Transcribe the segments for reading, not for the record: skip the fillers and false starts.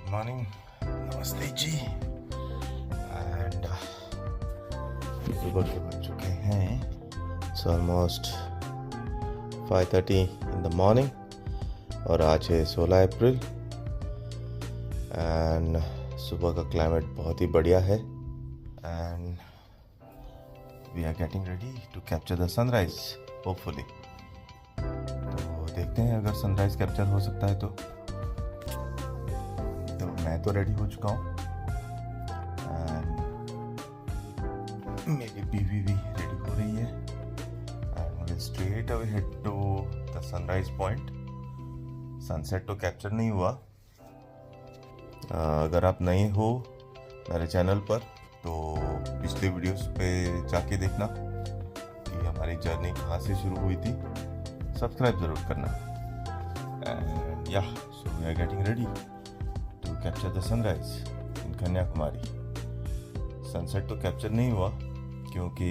Good morning, नमस्ते जी। And सुबह के बज चुके हैं ऑलमोस्ट 5:30 इन द मॉर्निंग और आज है 16 अप्रैल। एंड सुबह का क्लाइमेट बहुत ही बढ़िया है and we are getting ready to capture the sunrise hopefully. तो देखते हैं अगर सनराइज कैप्चर हो सकता है तो मैं तो रेडी हो चुका हूँ एंड मेरी बीवी भी रेडी हो रही है and will straight away head to the sunrise point. Sunset तो कैप्चर नहीं हुआ। अगर आप नए हो मेरे चैनल पर तो पिछले वीडियोस पे जाके देखना कि हमारी जर्नी कहाँ से शुरू हुई थी। सब्सक्राइब ज़रूर करना and yeah so we are getting ready to capture the sunrise in Kanyakumari. Sunset तो कैप्चर नहीं हुआ क्योंकि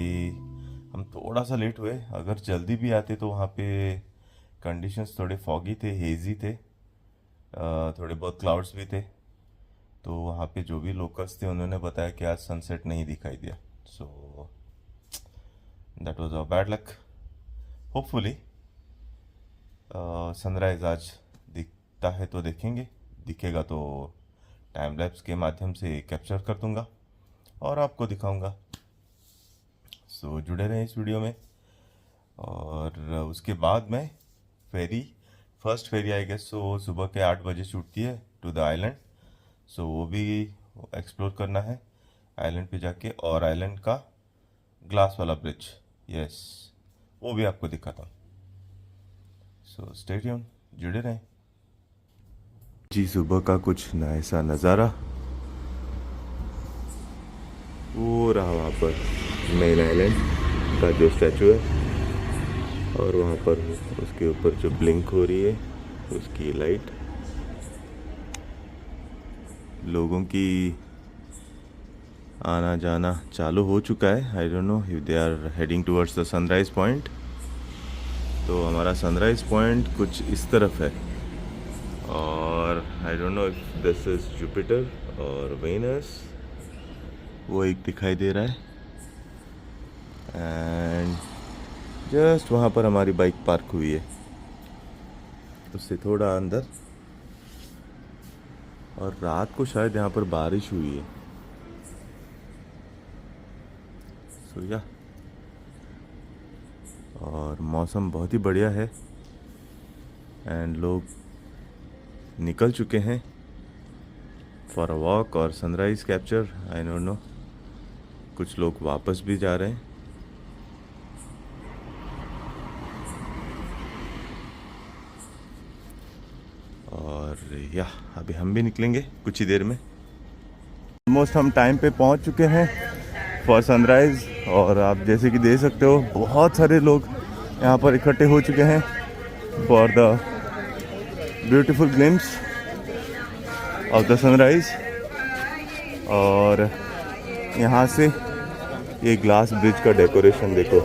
हम थोड़ा सा लेट हुए। अगर जल्दी भी आते तो वहाँ पे कंडीशंस थोड़े फॉगी थे, हेजी थे, थोड़े बहुत क्लाउड्स भी थे। तो वहाँ पे जो भी लोकल्स थे उन्होंने बताया कि आज सनसेट नहीं दिखाई दिया। So that was a bad luck. Hopefully sunrise आज दिखता है तो देखेंगे, दिखेगा तो टाइम लैप्स के माध्यम से कैप्चर कर दूंगा और आपको दिखाऊंगा। सो जुड़े रहें इस वीडियो में। और उसके बाद में first Pheri I guess so सुबह के 8 बजे छूटती है टू द आइलैंड। सो वो भी एक्सप्लोर करना है आइलैंड पे जाके, और आइलैंड का ग्लास वाला ब्रिज, यस, वो भी आपको दिखाता हूँ। सो स्टे ट्यून, जुड़े रहें जी। सुबह का कुछ ऐसा नज़ारा वो रहा वहाँ पर मेन आइलैंड का जो स्टैचू है, और वहाँ पर उसके ऊपर जो ब्लिंक हो रही है उसकी लाइट। लोगों की आना जाना चालू हो चुका है। I don't know if they are heading towards the sunrise point. तो हमारा सनराइज पॉइंट कुछ इस तरफ है और I don't know if this is Jupiter और वेनस, वो एक दिखाई दे रहा है। एंड जस्ट वहाँ पर हमारी बाइक पार्क हुई है, उससे थोड़ा अंदर। और रात को शायद यहाँ पर बारिश हुई है। सो या और मौसम बहुत ही बढ़िया है एंड लोग निकल चुके हैं फॉर अ वॉक और sunrise capture. I don't no, कुछ लोग वापस भी जा रहे हैं। और या अभी हम भी निकलेंगे कुछ ही देर में। ऑलमोस्ट हम टाइम पे पहुंच चुके हैं फॉर सनराइज। और आप जैसे कि देख सकते हो बहुत सारे लोग यहाँ पर इकट्ठे हो चुके हैं for the beautiful glimpse of the sunrise. और यहाँ से ये ग्लास ब्रिज का डेकोरेशन देखो।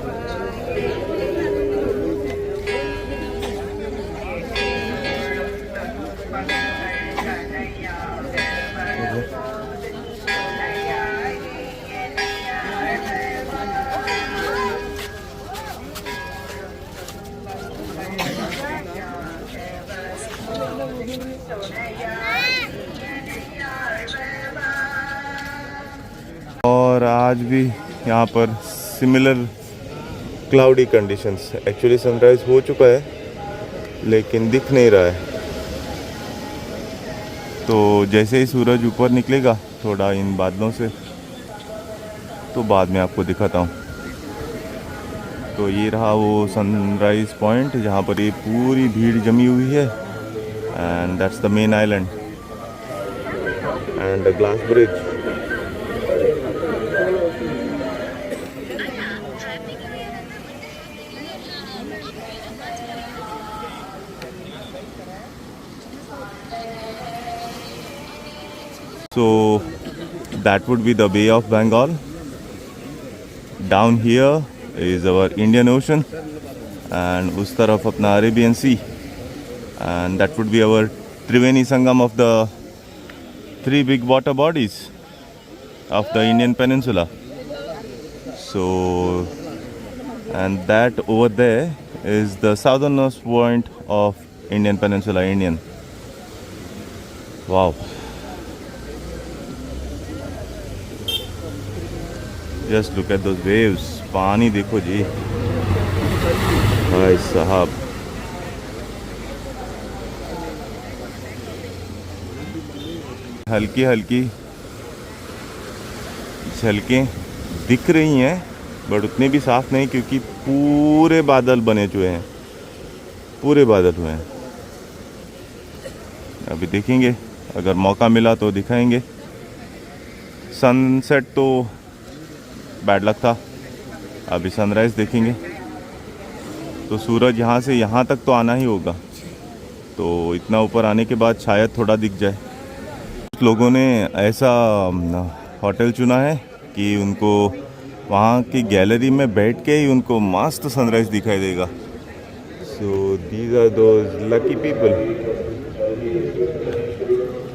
और आज भी यहाँ पर similar cloudy conditions. Actually sunrise हो चुका है लेकिन दिख नहीं रहा है। तो जैसे ही सूरज ऊपर निकलेगा थोड़ा इन बादलों से तो बाद में आपको दिखाता हूँ। तो ये रहा वो सनराइज पॉइंट जहाँ पर ये पूरी भीड़ जमी हुई है and that's the main island and the glass bridge. So that would be the Bay of Bengal. Down here is our Indian Ocean and उस तरफ अपना Arabian Sea, and that would be our Triveni Sangam of the three big water bodies of the Indian Peninsula. So, and that over there is the southernmost point of Indian Peninsula, Indian. Wow. Just look at those waves. पानी देखो जी भाई साहब. हल्की हल्की झलकें दिख रही हैं but उतने भी साफ नहीं क्योंकि पूरे बादल बने हुए हैं, पूरे बादल हुए हैं. अभी देखेंगे, अगर मौका मिला तो दिखाएंगे. सनसेट तो बैड लक था. अभी सनराइज़ देखेंगे. तो सूरज यहाँ से यहाँ तक तो आना ही होगा, तो इतना ऊपर आने के बाद शायद थोड़ा दिख जाए. लोगों ने ऐसा होटल चुना है कि उनको वहाँ की गैलरी में बैठ के ही उनको मस्त सनराइज़ दिखाई देगा. So these are those lucky people.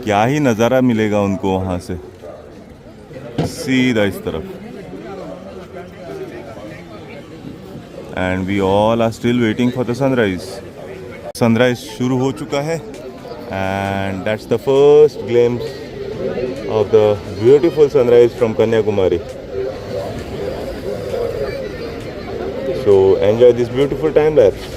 क्या ही नज़ारा मिलेगा उनको वहाँ से सीधा इस तरफ. And we all are still waiting for the sunrise. Sunrise शुरू हो चुका है and that's the first glimpse of the beautiful sunrise from Kanyakumari. So enjoy this beautiful time lapse.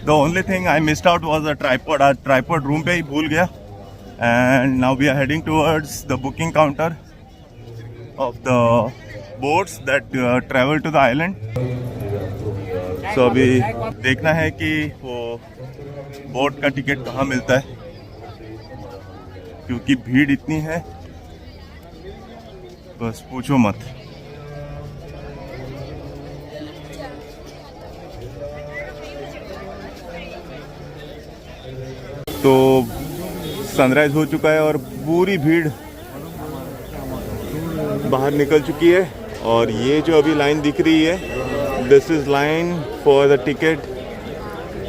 The only thing I missed out was a tripod. Our tripod room पे ही भूल गया. And now we are heading towards the booking counter of the boats that travel to the island. So अभी देखना है कि वो boat का ticket कहाँ मिलता है, क्योंकि भीड़ इतनी है बस पूछो मत. तो सनराइज हो चुका है और पूरी भीड़ बाहर निकल चुकी है. और ये जो अभी लाइन दिख रही है, this is line for the ticket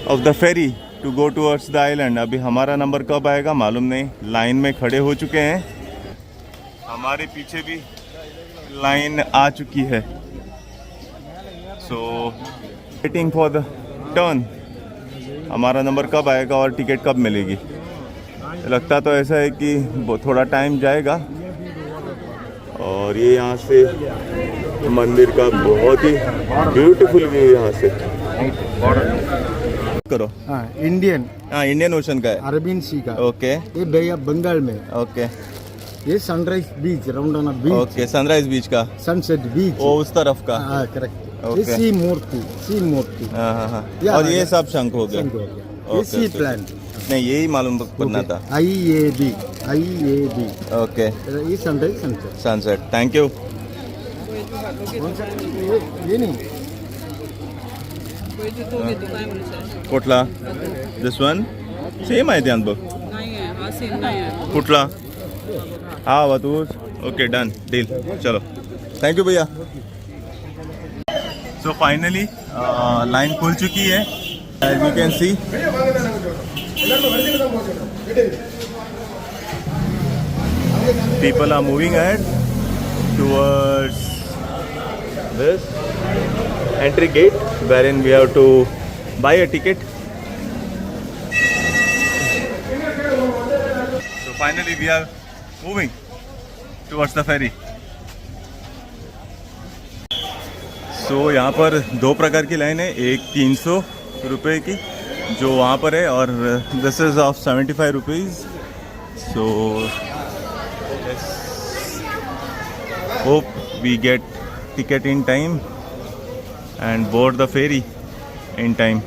of the ferry to go towards the island. अभी हमारा नंबर कब आएगा मालूम नहीं. लाइन में खड़े हो चुके हैं, हमारे पीछे भी लाइन आ चुकी है. So waiting for the turn. हमारा नंबर कब आएगा और टिकट कब मिलेगी. लगता तो ऐसा है कि थोड़ा टाइम जाएगा. और ये यहाँ से मंदिर का बहुत ही ब्यूटीफुल व्यू यहाँ से करो. हाँ, इंडियन. हाँ, इंडियन ओशन का है, अरबियन सी का. ओके. ये बे ऑफ बंगाल में. ओके. ये सनराइज बीच, राउंडाना बीच. ओके, सनराइज बीच का, सनसेट बीच वो उस तरफ का. हाँ, करेक्ट. ओके. ये सी मूर्ति, सी मूर्ति. हाँ हाँ हाँ. और ये सब शंख हो गया. ये सी प्लान. नहीं, यही मालूम करना था. IAB. ओके. ये sunrise sunset. Sunset. Thank you. ये नहीं कुठला? दिस वन सेम आहे ध्यान बघ. नाही आहे, हा सेम नाही आहे. कुठला? हा वा तू. Okay, done, deal. चलो, थैंक यू भैया. सो फाइनली लाइन खुल चुकी है. As you can see people are moving ahead towards this entry gate wherein we have to buy a ticket. So finally we are moving towards the ferry. So यहाँ पर दो प्रकार की line है, एक 300 रुपये की जो वहाँ पर है और this is of 75 rupees. So hope we get ticket in time and board the ferry in time.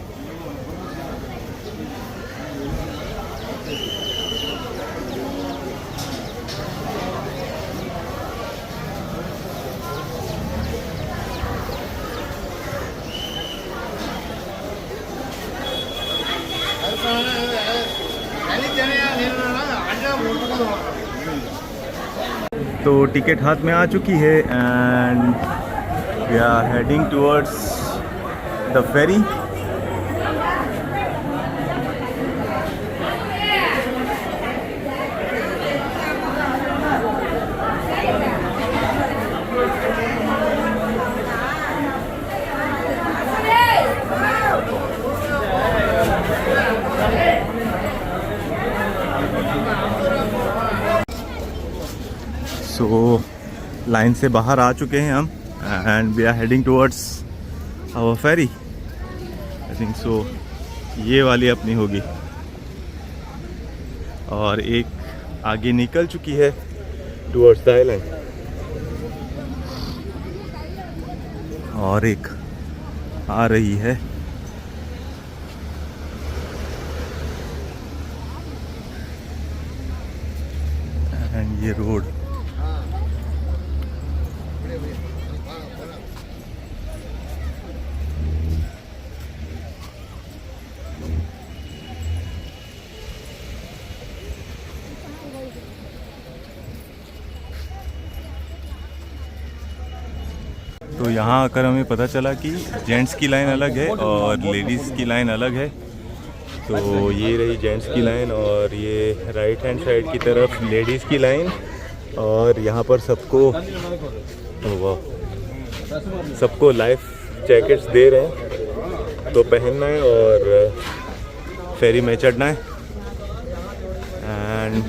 तो टिकट हाथ में आ चुकी है and we are heading towards the ferry. सो लाइन से बाहर आ चुके हैं हम and we are heading towards our ferry. I think so ये वाली अपनी होगी और एक आगे निकल चुकी है टुवर्ड्स द आइलैंड और एक आ रही है. एंड ये रोड तो यहाँ आकर हमें पता चला कि जेंट्स की लाइन अलग है और लेडीज़ की लाइन अलग है. तो ये रही जेंट्स की लाइन और ये राइट हैंड साइड की तरफ लेडीज़ की लाइन और यहाँ पर सबको लाइफ जैकेट्स दे रहे हैं तो पहनना है और फेरी में चढ़ना है. And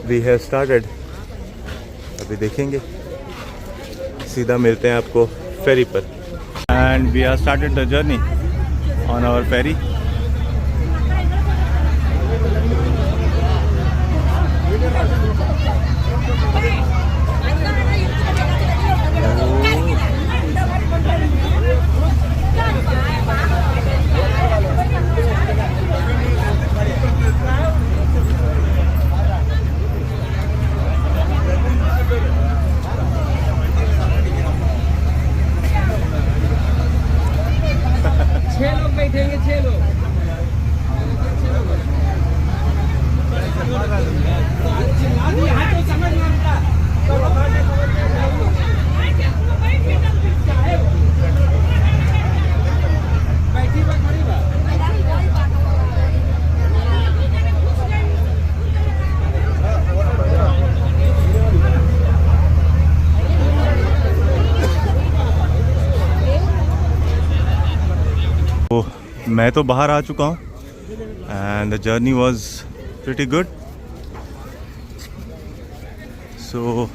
we have started. अभी देखेंगे, सीधा मिलते हैं आपको फेरी पर. And we are started the journey on our ferry. मैं तो बाहर आ चुका हूँ and the journey was pretty good. So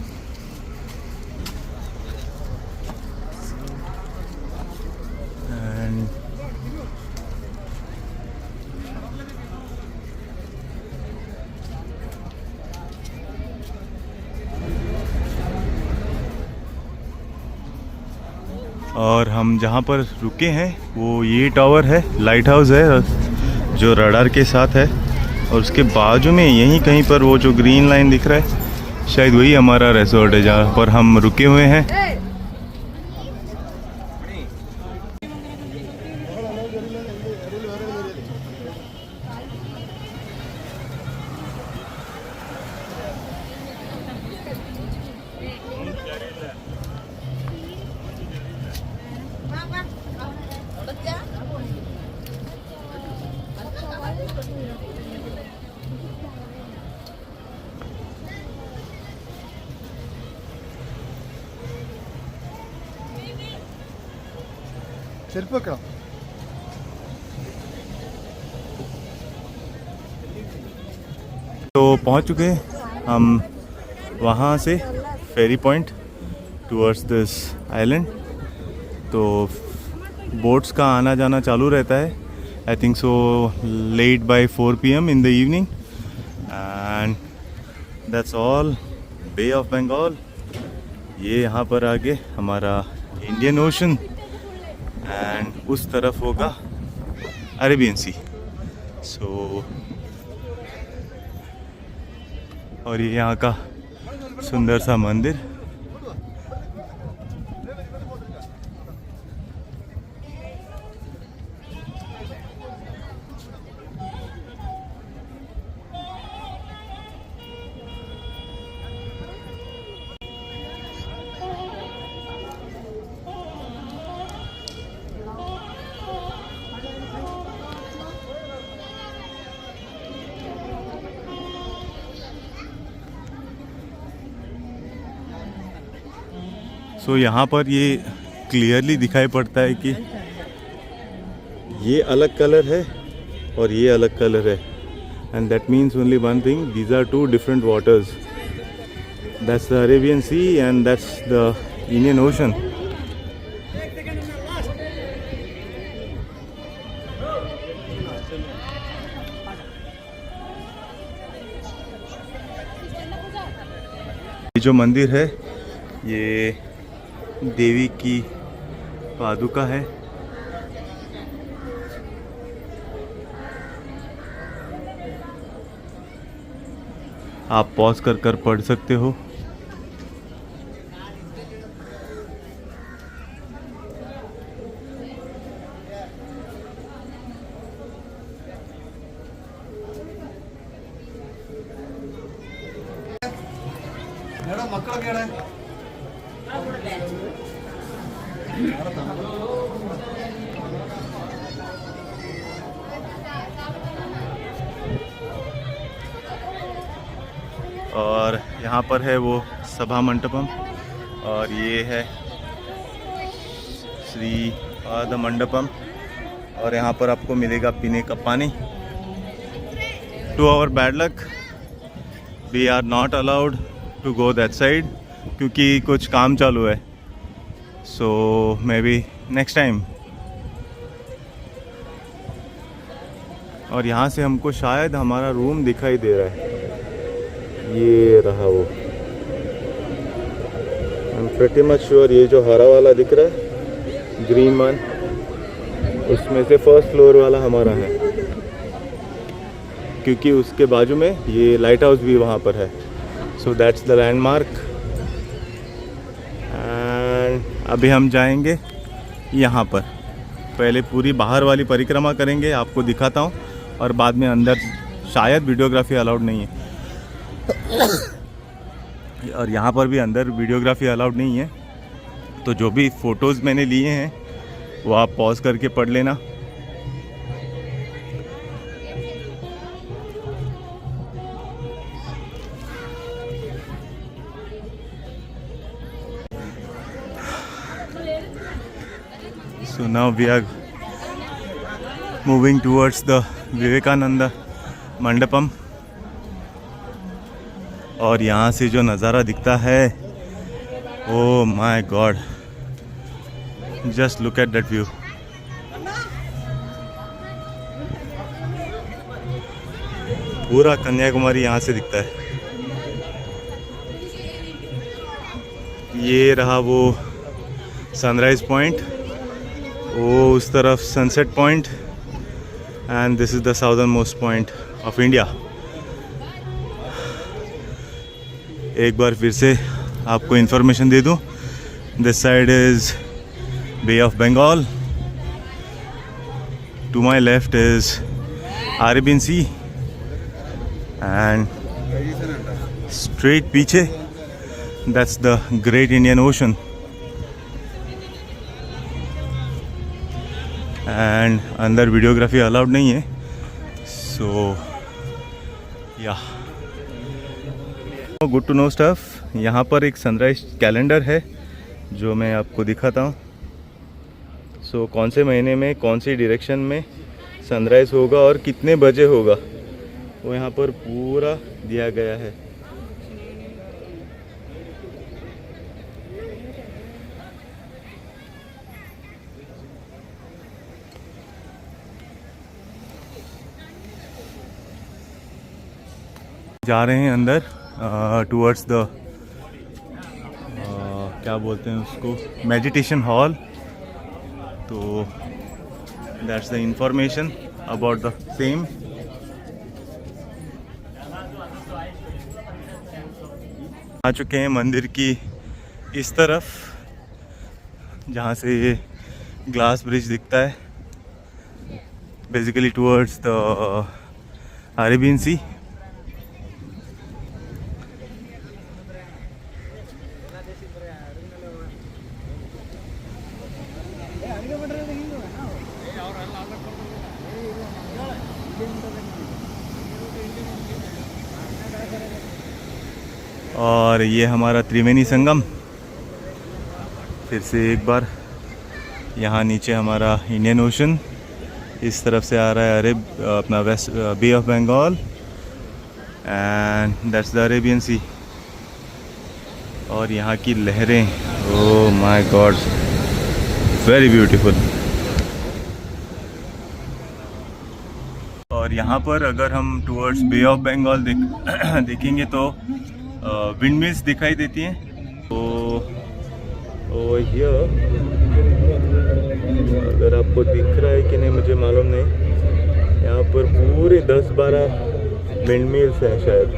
and और हम जहाँ पर रुके हैं वो ये टावर है, लाइट हाउस है जो रडार के साथ है और उसके बाजू में यहीं कहीं पर वो जो ग्रीन लाइन दिख रहा है शायद वही हमारा रिसोर्ट है जहाँ पर हम रुके हुए हैं. ചെരുപ്പ് വെക്കണം. तो पहुंच चुके हैं हम वहाँ से ferry point towards this island. तो बोट्स का आना जाना चालू रहता है, I think so late by 4 PM in the evening, and that's all. Bay of Bengal, ये यहाँ पर आगे हमारा इंडियन ओशन, एंड उस तरफ होगा अरेबियन सी। सो और ये यहाँ का सुंदर सा मंदिर। सो यहाँ पर ये क्लियरली दिखाई पड़ता है कि ये अलग कलर है और ये अलग कलर है, and that means only one thing, these are 2 different waters. That's the Arabian Sea and that's the Indian Ocean. ये जो मंदिर है ये देवी की पादुका है। आप पॉज कर पढ़ सकते हो। और यहाँ पर है वो सभा मंडपम, और ये है श्री पाद मंडपम, और यहाँ पर आपको मिलेगा पीने का पानी। To our bad luck, we are not allowed to go that side क्योंकि कुछ काम चालू है। So maybe next time. और यहाँ से हमको शायद हमारा रूम दिखाई दे रहा है, ये रहा वो। I am pretty much sure ये जो हरा वाला दिख रहा है, ग्रीन वन, उसमें से फर्स्ट फ्लोर वाला हमारा है, क्योंकि उसके बाजू में ये लाइट हाउस भी वहाँ पर है। सो दैट्स द लैंडमार्क। एंड अभी हम जाएंगे यहाँ पर, पहले पूरी बाहर वाली परिक्रमा करेंगे, आपको दिखाता हूँ, और बाद में अंदर शायद वीडियोग्राफी अलाउड नहीं है। और यहाँ पर भी अंदर वीडियोग्राफी अलाउड नहीं है, तो जो भी फ़ोटोज़ मैंने लिए हैं वो आप पॉज करके पढ़ लेना। So now we are moving towards the Vivekananda Mandapam, और यहाँ से जो नज़ारा दिखता है, oh my God, just look at that view. पूरा कन्याकुमारी यहाँ से दिखता है। ये रहा वो सनराइज पॉइंट, वो उस तरफ sunset point, and this is the southern most point of India. एक बार फिर से आपको इन्फॉर्मेशन दे दूं, this side is Bay of Bengal, to my left is Arabian Sea, and straight पीछे that's the great Indian Ocean. And अंदर videography allowed नहीं है, सो या गुड टू नो स्टफ। यहाँ पर एक सनराइज कैलेंडर है जो मैं आपको दिखाता हूँ। सो कौन से महीने में कौन सी डायरेक्शन में सनराइज़ होगा और कितने बजे होगा, वो यहाँ पर पूरा दिया गया है। जा रहे हैं अंदर टूवर्ड्स द क्या बोलते हैं उसको, मेडिटेशन हॉल। तो that's the information about the same. आ चुके हैं मंदिर की इस तरफ जहाँ से ये ग्लास ब्रिज दिखता है, बेसिकली टूवर्ड्स द अरेबियन सी। और ये हमारा त्रिवेणी संगम। फिर से एक बार यहाँ नीचे हमारा इंडियन ओशन, इस तरफ से आ रहा है अरेब अपना west Bay of Bengal and that's the Arabian सी। और यहाँ की लहरें, oh my god, very beautiful. और यहाँ पर अगर हम टूवर्ड्स बे ऑफ बंगाल देखेंगे तो विंड मिल्स दिखाई देती हैं। तो हियर अगर आपको दिख रहा है कि नहीं मुझे मालूम नहीं, यहाँ पर पूरे 10-12 विंड मिल्स हैं शायद।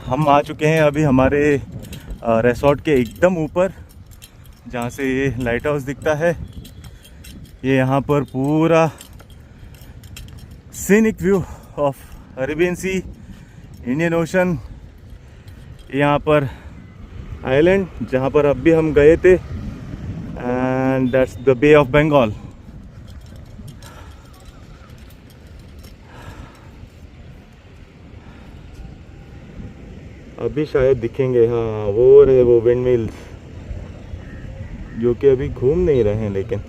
हम आ चुके हैं अभी हमारे रिसोर्ट के एकदम ऊपर, जहाँ से ये लाइट हाउस दिखता है। ये यहाँ पर पूरा scenic view of Arabian Sea, Indian Ocean. यहाँ पर आइलैंड जहाँ पर अभी हम गए थे, and that's the Bay of Bengal. अभी शायद दिखेंगे, हाँ वो रहे वो विंड मिल्स, जो कि अभी घूम नहीं रहे हैं लेकिन।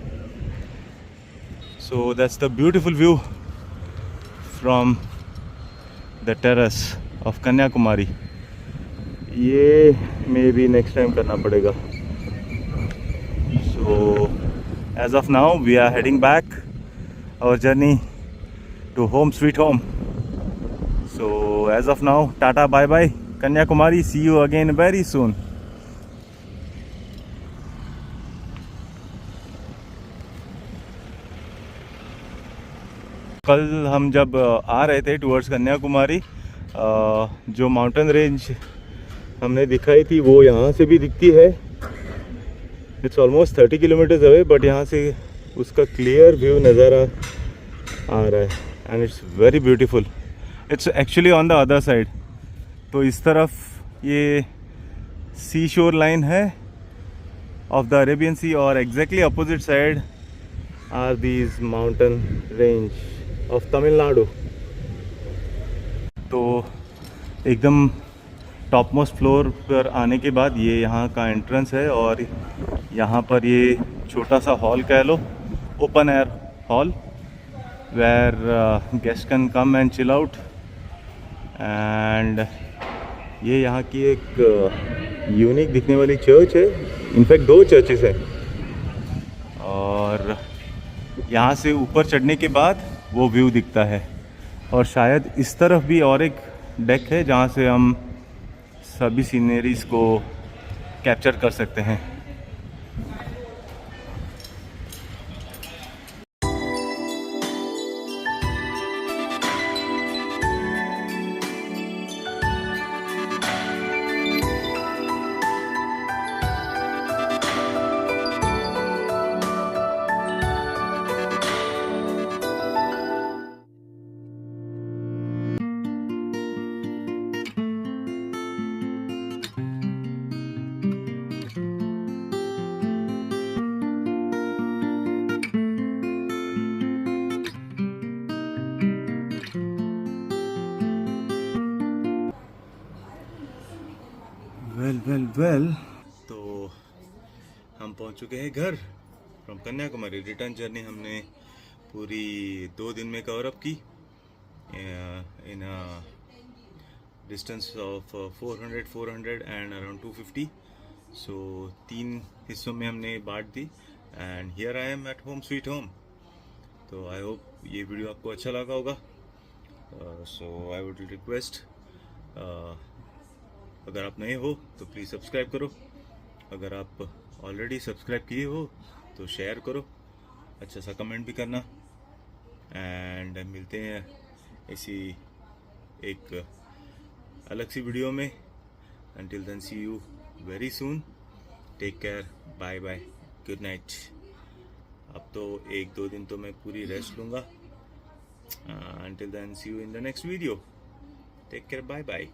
So that's the beautiful view from the terrace of Kanyakumari. ये मे बी नेक्स्ट टाइम करना पड़ेगा। So as of now we are heading back our journey to home sweet home. So as of now tata bye bye Kanyakumari, see you again very soon. कल हम जब आ रहे थे towards Kanyakumari, जो mountain range हमने दिखाई थी वो यहाँ से भी दिखती है। It's almost 30 kilometres away, but यहाँ से उसका क्लियर व्यू नज़ारा आ रहा है and it's very beautiful. It's actually on the other side. तो इस तरफ ये सी शोर लाइन है ऑफ द अरेबियन सी, और exactly opposite side are these mountain range of Tamil Nadu. तो एकदम टॉप मोस्ट फ्लोर पर आने के बाद ये यहाँ का एंट्रेंस है, और यहाँ पर ये छोटा सा हॉल कह लो, open air hall, where guest can come and chill out. And ये यहाँ की एक यूनिक दिखने वाली चर्च है, इनफैक्ट 2 चर्चेस हैं। और यहाँ से ऊपर चढ़ने के बाद वो व्यू दिखता है, और शायद इस तरफ भी और एक डेक है जहाँ से हम सभी सीनरीज को कैप्चर कर सकते हैं। वेल तो हम पहुंच चुके हैं घर फ्रॉम कन्याकुमारी। रिटर्न जर्नी हमने पूरी 2 दिन में कवर अप की in distance of 400 and around 250। So 3 हिस्सों में हमने बांट दी and here I am at home sweet home. तो आई होप ये वीडियो आपको अच्छा लगा होगा। सो आई वुड रिक्वेस्ट, अगर आप नए हो तो प्लीज़ सब्सक्राइब करो, अगर आप ऑलरेडी सब्सक्राइब किए हो तो शेयर करो, अच्छा सा कमेंट भी करना। एंड मिलते हैं इसी एक अलग सी वीडियो में। Until then see you very soon, take care, bye bye, good night. अब तो 1-2 दिन तो मैं पूरी रेस्ट लूँगा। Until then see you in the next video, take care, bye bye.